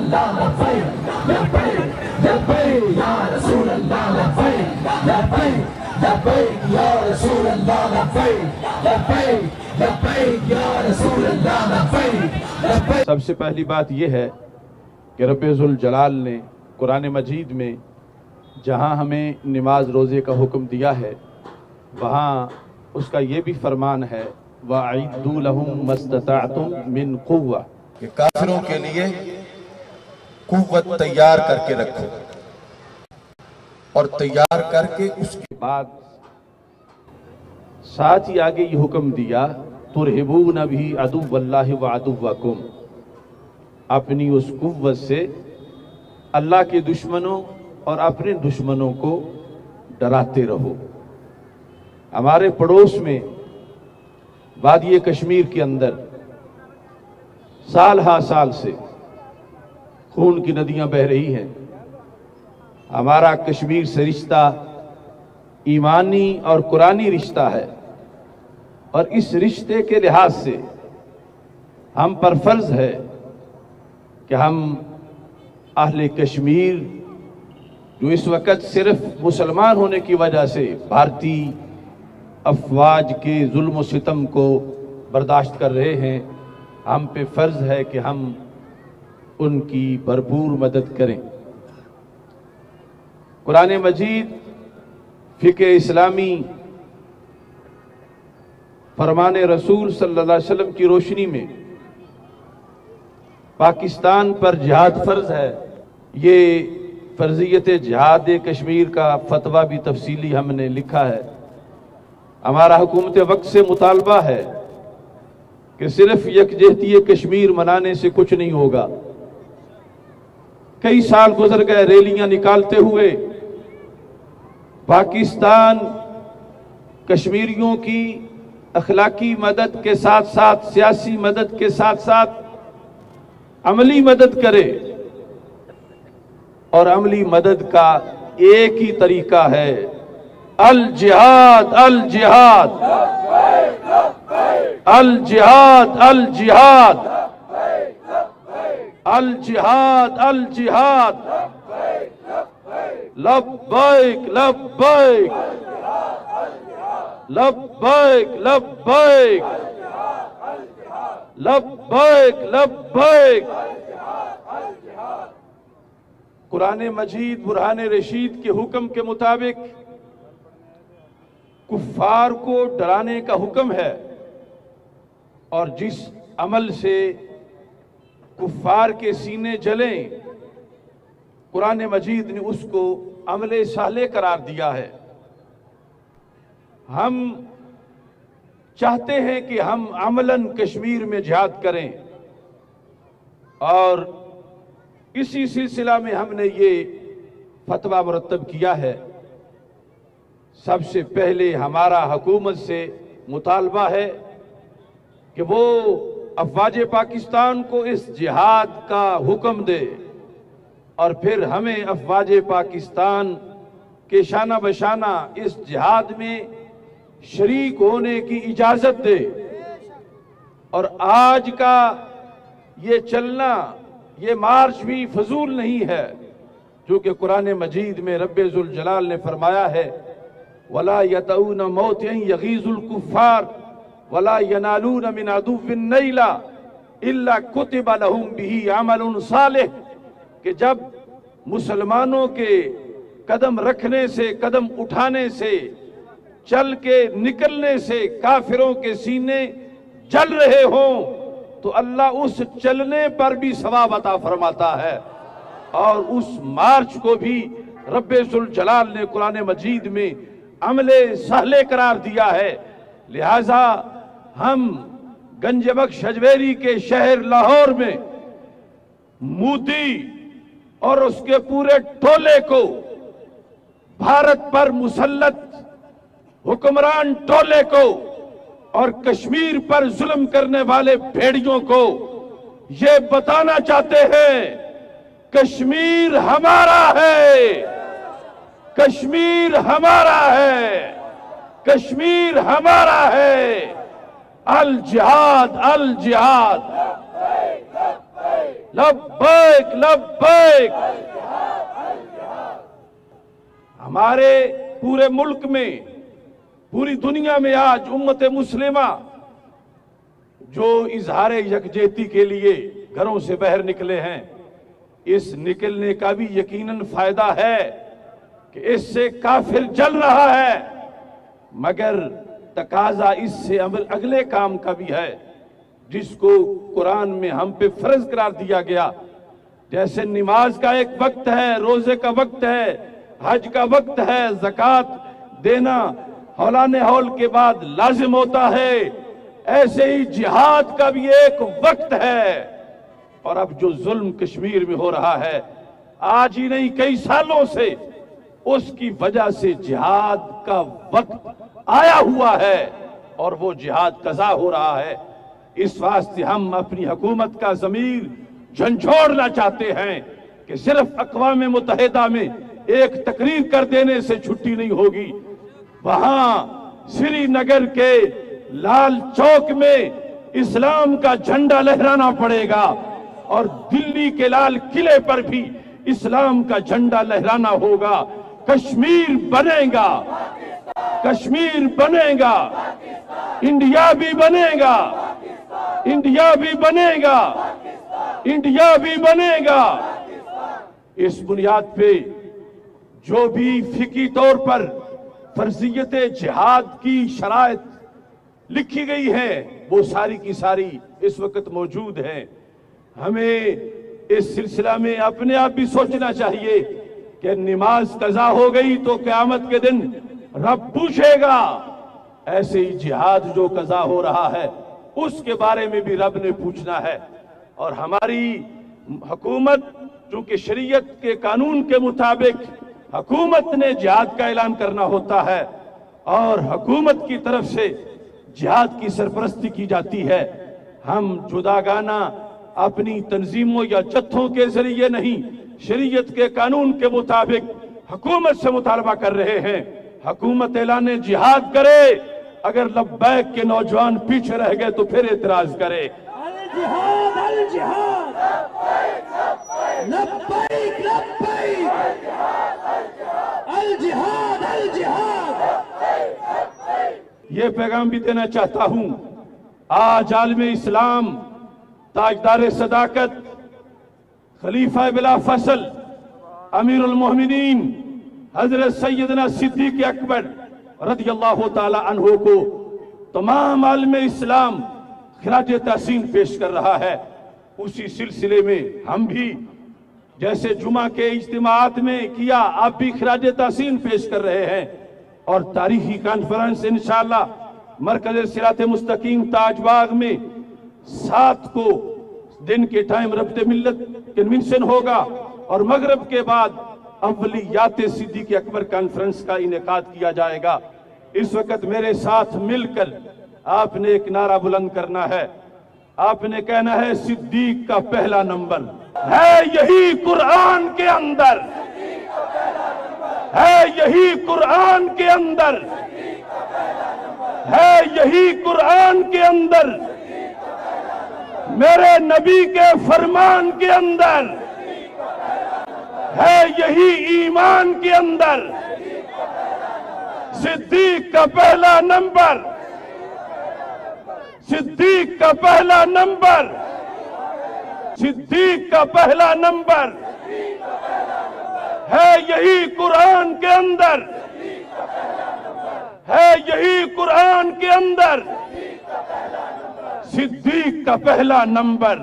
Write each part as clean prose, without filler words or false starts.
اللہ لبیک لبیک لبیک یا رسول اللہ لبیک لبیک لبیک یا رسول اللہ لبیک لبیک لبیک یا رسول اللہ لبیک لبیک۔ سب سے پہلی بات یہ ہے کہ رب ذوالجلال نے قرآن مجید میں جہاں ہمیں نماز روزے کا حکم دیا ہے وہاں اس کا یہ بھی فرمان ہے وَأَعِدُّوا لَهُم مَّا اسْتَطَعْتُم مِّن قُوَّةٍ کہ کافروں کے لیے قوت تیار کر کے رکھو اور تیار کر کے اس کے بعد ساتھ ہی آگے یہ حکم دیا تُرْهِبُونَ بِهِ عَدُوَّ اللَّهِ وَعَدُوَّكُمْ اپنی اس قوت سے اللہ کے دشمنوں اور اپنے دشمنوں کو ڈراتے رہو۔ ہمارے پڑوس میں وادی کشمیر کے اندر سال ہا سال سے خون کی ندیاں بہہ رہی ہیں۔ ہمارا کشمیر سے رشتہ ایمانی اور قرآنی رشتہ ہے، اور اس رشتے کے لحاظ سے ہم پر فرض ہے کہ ہم اہل کشمیر جو اس وقت صرف مسلمان ہونے کی وجہ سے بھارتی افواج کے ظلم و ستم کو برداشت کر رہے ہیں، ہم پہ فرض ہے کہ ہم ان کی بھرپور مدد کریں۔ قرآن مجید فقہ اسلامی فرمان رسول صلی اللہ علیہ وسلم کی روشنی میں پاکستان پر جہاد فرض ہے۔ یہ فرضیت جہاد کشمیر کا فتویٰ بھی تفصیلی ہم نے لکھا ہے۔ ہمارا حکومت وقت سے مطالبہ ہے کہ صرف یکجہتی کشمیر منانے سے کچھ نہیں ہوگا۔ کئی سال گزر گئے ریلیاں نکالتے ہوئے، پاکستان کشمیریوں کی اخلاقی مدد کے ساتھ ساتھ سیاسی مدد کے ساتھ ساتھ عملی مدد کرے، اور عملی مدد کا ایک ہی طریقہ ہے الجہاد الجہاد الجہاد الجہاد الجہاد الجہاد لبیک لبیک لبیک لبیک لبیک لبیک۔ قرآن مجید برہان رشید کے حکم کے مطابق کفار کو ڈرانے کا حکم ہے، اور جس عمل سے کفار کے سینے جلیں قرآن مجید نے اس کو عمل صالح قرار دیا ہے۔ ہم چاہتے ہیں کہ ہم عملاً کشمیر میں جہاد کریں، اور اسی سلسلہ میں ہم نے یہ فتویٰ مرتب کیا ہے۔ سب سے پہلے ہمارا حکومت سے مطالبہ ہے کہ وہ افواج پاکستان کو اس جہاد کا حکم دے، اور پھر ہمیں افواج پاکستان کے شانہ بشانہ اس جہاد میں شریک ہونے کی اجازت دے۔ اور آج کا یہ چلنا، یہ مارچ بھی فضول نہیں ہے، کیونکہ قرآن مجید میں رب ذوالجلال نے فرمایا ہے وَلَا يَتَعُونَ مَوْتِعٍ يَغِيظُ الْكُفَّارِ وَلَا يَنَالُونَ مِنْ عَدُوٍّ نَيْلًا إِلَّا كُتِبَ لَهُمْ بِهِ عَمَلٌ صَالِحٌ، کہ جب مسلمانوں کے قدم رکھنے سے، قدم اٹھانے سے، چل کے نکلنے سے کافروں کے سینے جل رہے ہوں تو اللہ اس چلنے پر بھی ثواب عطا فرماتا ہے، اور اس مارچ کو بھی رب ذوالجلال نے قرآن مجید میں عمل صالح قرار دیا ہے۔ لہٰذا ہم گنج بخش اجمیری کے شہر لاہور میں مودی اور اس کے پورے ٹولے کو، بھارت پر مسلط حکمران ٹولے کو اور کشمیر پر ظلم کرنے والے بھیڑیوں کو یہ بتانا چاہتے ہیں کشمیر ہمارا ہے، کشمیر ہمارا ہے، کشمیر ہمارا ہے۔ الجہاد الجہاد लब्बैक लब्बैक। हमारे पूरे मुल्क में, पूरी दुनिया में आज उम्मत मुस्लिमा जो इजहार यकजहती के लिए घरों से बाहर निकले हैं, इस निकलने का भी यकीनन फायदा है कि इससे काफिर जल रहा है, मगर तकाजा इससे अगले काम का भी है जिसको कुरान में हम पे फर्ज करार दिया गया। जैसे नमाज का एक वक्त है, रोजे का वक्त है, हज का वक्त है, ज़कात देना हौलाने हौल के बाद लाजिम होता है, ऐसे ही जिहाद का भी एक वक्त है। और अब जो जुल्म कश्मीर में हो रहा है, आज ही नहीं कई सालों से, उसकी वजह से जिहाद का वक्त आया हुआ है और वो जिहाद कज़ा हो रहा है। इस वास्ते हम अपनी हुकूमत का ज़मीर झंझोड़ना चाहते हैं कि सिर्फ अक़वाम मुत्तहिदा में एक तकरीर कर देने से छुट्टी नहीं होगी। वहां श्रीनगर के लाल चौक में इस्लाम का झंडा लहराना पड़ेगा और दिल्ली के लाल किले पर भी इस्लाम का झंडा लहराना होगा। कश्मीर बनेगा, कश्मीर बनेगा, इंडिया भी बनेगा, इंडिया भी बनेगा, इंडिया भी बनेगा। इस बुनियाद पे जो भी फिकी तौर पर फर्जियत जिहाद की शराइत लिखी गई है, वो सारी की सारी इस वक्त मौजूद है। हमें इस सिलसिला में अपने आप भी सोचना चाहिए कि नमाज कज़ा हो गई तो क़यामत के दिन रब पूछेगा। ऐसे ही जिहाद जो कज़ा हो रहा है उसके बारे में भी रब ने पूछना है। और हमारी हुकूमत, चूंकि शरीयत के कानून के मुताबिक हुकूमत ने जिहाद का ऐलान करना होता है और हुकूमत की तरफ से जिहाद की सरपरस्ती की जाती है। हम जुदागाना अपनी तंजीमों या जत्थों के जरिए नहीं, शरीयत के कानून के मुताबिक हुकूमत से मुतालबा कर रहे हैं। हुकूमत ऐलान जिहाद करे, अगर लब्बैक के नौजवान पीछे रह गए तो फिर एतराज करे। अल जिहाद, अल जिहाद, लब्बैक लब्बैक, अल जिहाद, अल जिहाद। ये पैगाम भी देना चाहता हूं, आज आलमे इस्लाम ताजदार सदाकत खलीफा बिला फसल अमीरुल मोमिनीन हजरत सैयदना सिद्दीक अकबर रज़ियल्लाहु ताला अन्हु को तमाम आलमे इस्लाम खिराज तहसीन पेश कर रहा है। उसी सिलसिले में हम भी जैसे जुमा के इज्तिमात में किया, आप भी खिराज तहसीन पेश कर रहे हैं और तारीखी कॉन्फ्रेंस इंशाअल्लाह मरकज़ सिरात मुस्तकीम ताजबाग में 7 को दिन के टाइम रब्ते मिल्लत कन्वेंशन होगा और मगरिब के बाद अव्वलियात सिद्दीक अकबर कॉन्फ्रेंस का इनेकाद किया जाएगा। इस वक्त मेरे साथ मिलकर आपने एक नारा बुलंद करना है। आपने कहना है सिद्दीक का पहला नंबर है यही कुरान के अंदर, है यही कुरान के अंदर, है यही कुरान के अंदर, मेरे नबी के फरमान के अंदर, है यही ईमान के अंदर। सिद्दीक का पहला नंबर, सिद्दीक का पहला नंबर, सिद्दीक का पहला नंबर है यही कुरान के अंदर, है यही कुरान के अंदर। सिद्दीक का पहला नंबर,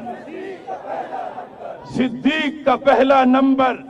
सिद्दीक का पहला नंबर